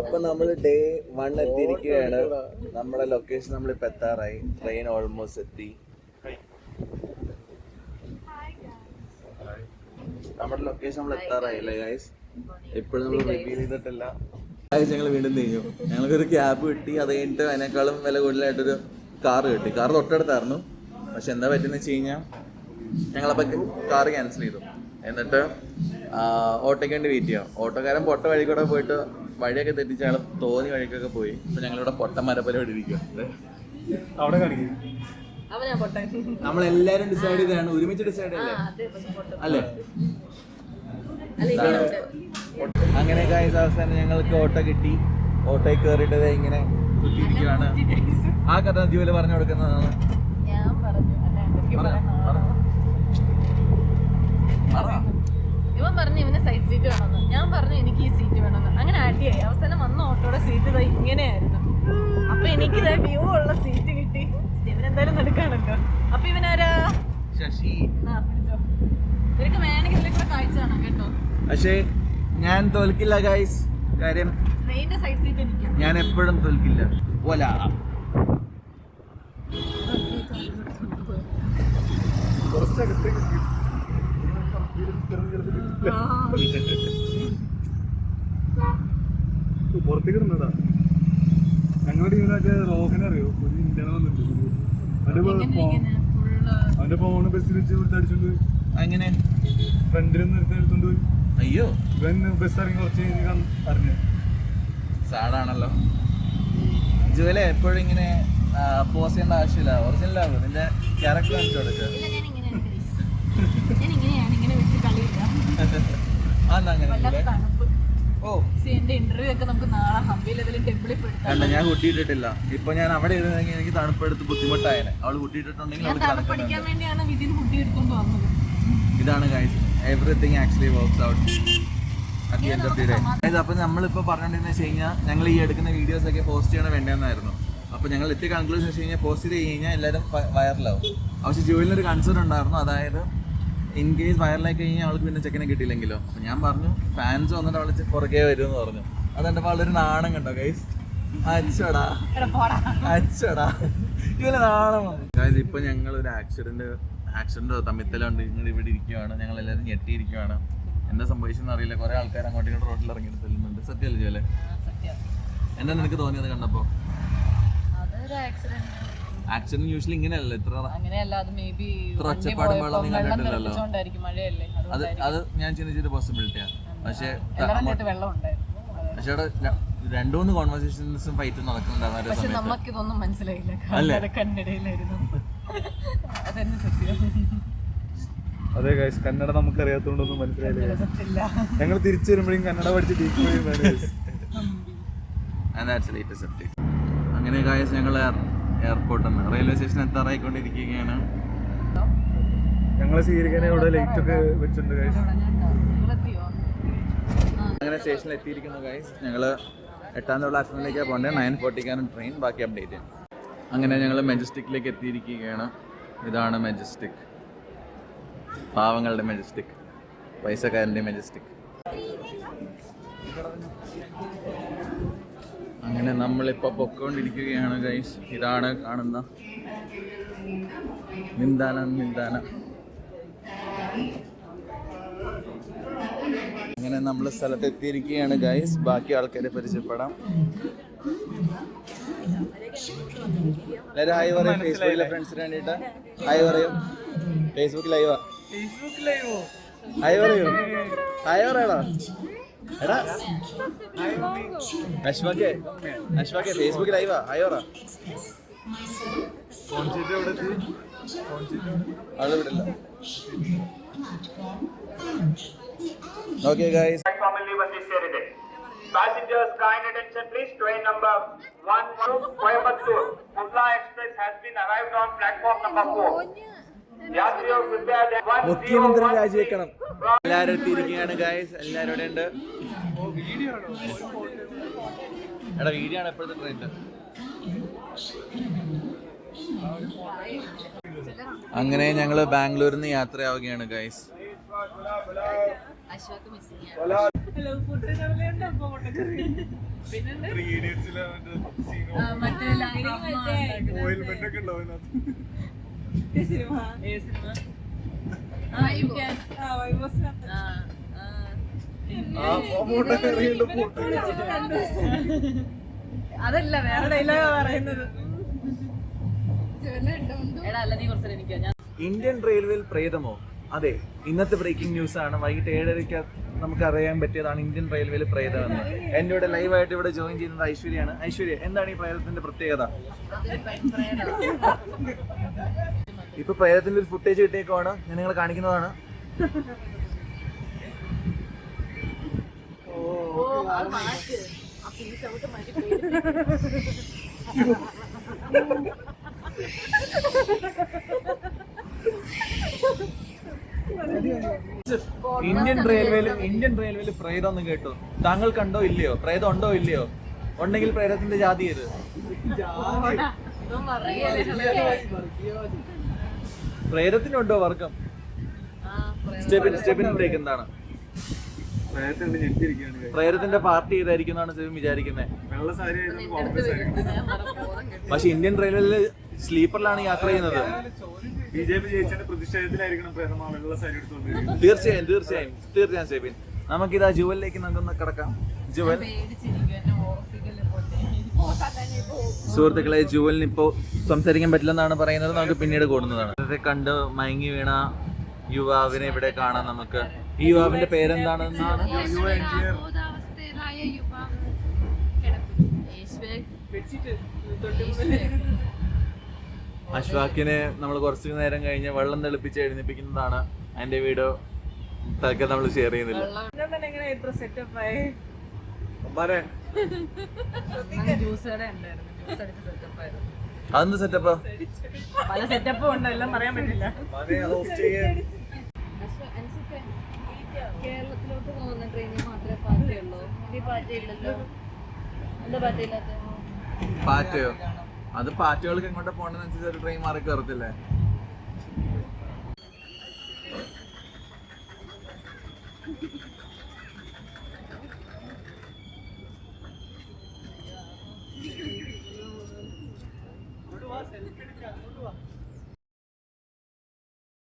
അപ്പൊ നമ്മൾ ഡേ 1 എത്തിയിരിക്കുകയാണ്. നമ്മുടെ ലൊക്കേഷൻ നമ്മളിപ്പോ എത്താറായി. ട്രെയിൻ ഓൾമോസ്റ്റ് എത്തി. നമ്മുടെ ലൊക്കേഷൻ നമ്മൾ എത്താറായില്ലേ ഗൈസ്? ഇപ്പോഴും നമ്മൾ റിവീൽ ചെയ്തിട്ടില്ല. ഞങ്ങൾ വീണ്ടും തിരിഞ്ഞു. ഞങ്ങൾക്കൊരു ക്യാബ് കിട്ടി. അത് കഴിഞ്ഞിട്ട് അതിനേക്കാളും വില കൂടുതലായിട്ടൊരു കാറ് കിട്ടി. കാറ് തൊട്ടടുത്തായിരുന്നു. പക്ഷെ എന്താ പറ്റുന്ന വെച്ച് കഴിഞ്ഞാൽ ഞങ്ങളപ്പോൾ കാറ് ക്യാൻസൽ ചെയ്തു. എന്നിട്ട് ഓട്ടോയ്ക്ക് വേണ്ടി വെയിറ്റ് ചെയ്യാം. ഓട്ടോക്കാരൻ പൊട്ട വഴി കൂടെ പോയിട്ട് വഴിയൊക്കെ തെറ്റിച്ച് ഞങ്ങൾ തോന്നി വഴിക്കൊക്കെ പോയി. ഇപ്പൊ ഞങ്ങളിവിടെ പൊട്ടന്മാരെപ്പോലെ ഇരിക്കുക. അവിടെ കാണിക്കും. നമ്മളെല്ലാരും ഡിസൈഡ് ചെയ്താണ്, ഒരുമിച്ച് ഡിസൈഡ് ചെയ്യല്ലേ അല്ലേ? അങ്ങനെ ഗൈസ് അവസാനം ഞങ്ങൾക്ക് ഓട്ടോ കിട്ടി. ഓട്ടോയിൽ കയറിയിട്ടത് ഇങ്ങനെ കുത്തിയിരിക്കുകയാണ്. ആ കഥ ജോലി പറഞ്ഞു കൊടുക്കുന്നതാണ്. ഇവൻ പറഞ്ഞു ഇവന് സൈഡ് സീറ്റ് വേണമെന്ന്, ഞാൻ പറഞ്ഞു എനിക്ക് ഈ സീറ്റ് വേണമെന്ന്. അങ്ങനെ അടിയായി. അവസാനം വന്ന ഓട്ടോയുടെ സീറ്റ് ഇതാ ഇങ്ങനെയായിരുന്നു. അപ്പൊ എനിക്ക് ഇതാ വ്യൂ ഉള്ള സീറ്റ് കിട്ടി. ഇവനെന്തായാലും നടക്കാണല്ലോ. അപ്പൊ ഇവനാരാ? ശശി. ഇവർക്ക് വേണമെങ്കിൽ ഇതിലെ കൂടെ കാഴ്ച കാണാം കേട്ടോ. പക്ഷേ ഞാൻ തോൽക്കില്ല ഗൈസ്. കാര്യം ട്രെയിനിന്റെ സൈഡ് സീറ്റ് എനിക്ക്. ഞാൻ എപ്പോഴും തോൽക്കില്ല. ഓല പുറത്തേക്ക് ഇടുന്നതാ. ഞങ്ങളുടെ ടീമിലൊക്കെ റോഹനെ അറിയോ? ഒരു ഇന്ത്യൻ വന്നിട്ടുണ്ട്. അവന്റെ ഫോണ് ബസ്സിൽ വെച്ച് അടിച്ചോണ്ട് അങ്ങനെ ഫ്രണ്ടിലൊന്നും എടുത്തോണ്ട് പോയി. അയ്യോ ഇവൻ ബസ് ഇറങ്ങി കുറച്ച് അറിഞ്ഞ സാഡാണല്ലോ. ജുവലെ എപ്പോഴും ഇങ്ങനെ പോസ് ചെയ്യേണ്ട ആവശ്യമില്ല. ഒറിജിനലാകും. നിന്റെ ക്യാരക്ടർ കാണിച്ചു കൊടുക്കുക. കണ്ട ഞാൻ കുട്ടിയിട്ടിട്ടില്ല. ഇപ്പൊ ഞാൻ അവിടെ ഇരുന്നെങ്കിൽ എനിക്ക് തണുപ്പെടുത്ത് ബുദ്ധിമുട്ടായേനെ. അവള് കുട്ടിയിട്ടുണ്ടെങ്കിൽ ഇതാണ് guys, everything actually works out at the end of the day. അപ്പൊ നമ്മളിപ്പോ പറഞ്ഞിട്ടുണ്ടെന്ന് വെച്ച് കഴിഞ്ഞാൽ ഞങ്ങൾ ഈ എടുക്കുന്ന വീഡിയോസ് ഒക്കെ പോസ്റ്റ് ചെയ്യണം വേണ്ടതെന്നായിരുന്നു. അപ്പൊ ഞങ്ങൾ എത്തിയ കൺക്ലൂഷൻ വെച്ച് കഴിഞ്ഞാൽ പോസ്റ്റ് ചെയ്ത് കഴിഞ്ഞാൽ എല്ലാവരും വൈറലാവും. പക്ഷെ ജോലിനൊരു കൺസേൺ ഉണ്ടായിരുന്നു. അതായത് ഇൻ കേസ് വൈറലായി കഴിഞ്ഞാൽ അവൾക്ക് പിന്നെ ചെക്കനെ കിട്ടിയില്ലെങ്കിലോ. അപ്പൊ ഞാൻ പറഞ്ഞു ഫാൻസ് വന്നിട്ട് അവള് പുറകെ വരുമെന്ന് പറഞ്ഞു. അതെന്റെ വളരെ നാണം കണ്ടോ ഗൈസ്? അച്ചടാ ഇവരെ നാണം. ഗൈസ് ഇപ്പൊ ഞങ്ങൾ ഒരു ആക്സിഡന്റ് തമ്മിത്തലുണ്ട്. നിങ്ങൾ ഇവിടെ ഇരിക്കുവാണ്. ഞങ്ങൾ എല്ലാവരും ഞെട്ടിയിരിക്കുവാണ്. എന്താ സംഭവിച്ചെന്ന് അറിയില്ല. കുറെ ആൾക്കാർ അങ്ങോട്ടും ഇങ്ങോട്ട് റോഡിൽ ഇറങ്ങിയിട്ട് തല്ലുന്നുണ്ട്. സത്യമല്ലേ ജോലെ? എന്താ നിനക്ക് തോന്നിയത് കണ്ടപ്പോ? ആക്സിഡന്റ് യൂഷ്വലി ഇങ്ങനെയല്ല. ഇത്ര ഒച്ചപ്പാടും വെള്ളം കണ്ടിട്ടില്ലല്ലോ. അത് ഞാൻ ചിന്തിച്ചൊരു പോസിബിലിറ്റിയാണ്. പക്ഷെ അവിടെ 2-3 കോൺവെർസേഷൻസും ഫൈറ്റും നടക്കുന്നുണ്ടായിരുന്നു. അതെ ഗൈസ്, കന്നഡ നമുക്ക് അറിയാത്തോണ്ടൊന്നും മനസ്സിലായില്ല. ഞങ്ങൾ തിരിച്ചു വരുമ്പോഴും കന്നഡ പഠിച്ച് അങ്ങനെ ഗൈസ് ഞങ്ങൾ എയർപോർട്ടിൽ നിന്ന് റെയിൽവേ സ്റ്റേഷൻ എത്താറായിക്കൊണ്ടിരിക്കുകയാണ്. ഞങ്ങളെ സ്വീകരിക്കാനെ ഇവിടെ ലൈറ്റ് ഒക്കെ വെച്ചിട്ടുണ്ട് ഗൈസ്. അങ്ങനെ സ്റ്റേഷനിൽ എത്തിയിരിക്കുന്നു ഗൈസ്. ഞങ്ങള് 8ാം പ്ലാറ്റ്ഫോമിലേക്കാണ് പോകേണ്ടത്. 9:40 ട്രെയിൻ. ബാക്കി അപ്ഡേറ്റ് ചെയ്യാം. അങ്ങനെ ഞങ്ങൾ മെജസ്റ്റിക്കിലേക്ക് എത്തിയിരിക്കുകയാണ്. ഇതാണ് മെജസ്റ്റിക്. പാവങ്ങളുടെ മെജസ്റ്റിക്, പൈസക്കാരൻ്റെ മെജസ്റ്റിക്. അങ്ങനെ നമ്മളിപ്പോൾ പൊക്കോണ്ടിരിക്കുകയാണ് ഗൈസ്. ഇതാണ് കാണുന്ന നിന്ദാന. അങ്ങനെ നമ്മൾ സ്ഥലത്ത് എത്തിയിരിക്കുകയാണ് ഗൈസ്. ബാക്കി ആൾക്കാരെ പരിചയപ്പെടാം. എല്ലാവരും ഹായ് പറയും. ഫേസ്ബുക്കിലെ ഫ്രണ്ട്സിന് വേണ്ടിയിട്ട് ഹായ് പറയും. ഫേസ്ബുക്ക് ലൈവാ. ഹായ് പറയൂ. ഹായ് പറയടാ. എടാ അശ്വക്കെ ഫേസ്ബുക്ക് ലൈവാ. ഹായ് പറ. ആള് വിടില്ല. Okay guys. Passengers, kind attention please. Train number 12 Coimbatore Mundla Express has been arrived on platform number 4. Yatriyo prepare that 101. മുഖ്യമന്ത്രി രാജിവെക്കണം. എല്ലാവരും എത്തിയിരിക്കുകയാണ് ഗൈസ്. എല്ലാവരും ഇവിടെ ഉണ്ട്. എടാ വീഡിയോ ആണ് എപ്പോഴത്തെ ട്രെയിനിൽ. അങ്ങനെ ഞങ്ങൾ ബാംഗ്ലൂരിൽ നിന്ന് യാത്രയാവുകയാണ് ഗൈസ്. അശ്വാക്ക് മിസ്സിംഗ് പിന്നെന്ത് മറ്റേ ഓയിൽമെന്റ് ഒക്കെ ഉണ്ടാവും അതല്ല വേറെ ഡയലോഗാ പറയുന്നത്. എടാ അല്ല നീ കുറച്ച് എനിക്ക് ഞാൻ ഇന്ത്യൻ റെയിൽവേയിൽ പ്രേതമോ? അതെ, ഇന്നത്തെ ബ്രേക്കിംഗ് ന്യൂസ് ആണ്. വൈകിട്ട് 7:30 നമുക്ക് അറിയാൻ പറ്റിയതാണ് ഇന്ത്യൻ റെയിൽവേയിൽ പ്രേതമെന്ന്. എൻ്റെ ഇവിടെ ലൈവായിട്ട് ഇവിടെ ജോയിൻ ചെയ്യുന്നത് ഐശ്വര്യയാണ്. ഐശ്വര്യ, എന്താണ് ഈ പ്രേതത്തിന്റെ പ്രത്യേകത? ഇപ്പൊ പ്രേതത്തിന്റെ ഒരു ഫുട്ടേജ് കിട്ടിയേക്കുവാണ്, ഞാൻ നിങ്ങളെ കാണിക്കുന്നതാണ്. ഇന്ത്യൻ റെയിൽവേയിൽ പ്രേതം എന്ന് കേട്ടു. താങ്കൾ കണ്ടോ ഇല്ലയോ? പ്രേതം ഉണ്ടോ ഇല്ലയോ? ഉണ്ടെങ്കിൽ പ്രേതത്തിന്റെ ജാതി ഏത്? പ്രേതത്തിനുണ്ടോ വർഗം? സ്റ്റെപ്പിനിലേക്ക് എന്താണ്? പ്രേതത്തിന്റെ പാർട്ടി ഏതായിരിക്കും എന്നാണ് സ്റ്റെബിൻ വിചാരിക്കുന്നത്. വെള്ള സാരി കോൺഗ്രസ് പക്ഷെ ഇന്ത്യൻ റെയിൽവേയില് സ്ലീപ്പറിലാണ് യാത്ര ചെയ്യുന്നത്. BJP ജയിച്ചതിന്റെ പ്രതിഷേധത്തിലായിരിക്കണം പ്രേതം ആ വെള്ള സാരി എടുത്തുകൊണ്ടിരിക്കുന്നത്. തീർച്ചയായും സ്റ്റെബിൻ. നമുക്കിതാ ജുവലിലേക്ക് നമുക്കൊന്ന് കിടക്കാം. ജുവൽ സുഹൃത്തുക്കളെ, ജുവലിന് ഇപ്പോ സംസാരിക്കാൻ പറ്റില്ലെന്നാണ് പറയുന്നത്. നമുക്ക് പിന്നീട് കൂടുന്നതാണ്. ഇതൊക്കെ കണ്ട് മയങ്ങി വീണ യുവാവിനെ ഇവിടെ കാണാം നമുക്ക്. ഈ യുവാവിന്റെ പേരെന്താണെന്നാണ്? അശ്വാക്കിനെ നമ്മൾ കുറച്ചു നേരം കഴിഞ്ഞ് വെള്ളം തെളിപ്പിച്ച് എഴുന്നേപ്പിക്കുന്നതാണ്. അതിന്റെ വീഡിയോ തൽക്കാലം നമ്മൾ ഷെയർ ചെയ്യുന്നില്ല. അതെന്ത് സെറ്റപ്പാ? പല സെറ്റപ്പും ഉണ്ട്, എല്ലാം പറയാൻ പറ്റില്ല. കേരളത്തിലോട്ട് പോകുന്ന ട്രെയിനിൽ മാത്രമേ പാറ്റയുള്ളൂ. ഈ പാറ്റയില്ലല്ലോ. എന്താ പാറ്റയില്ലാത്ത? പാറ്റയോ? അത് പാറ്റകൾക്ക് എങ്ങോട്ടാ പോകണമെന്നനുസരിച്ച് ഒരു ട്രെയിൻ മാറി കയറത്തില്ലേ?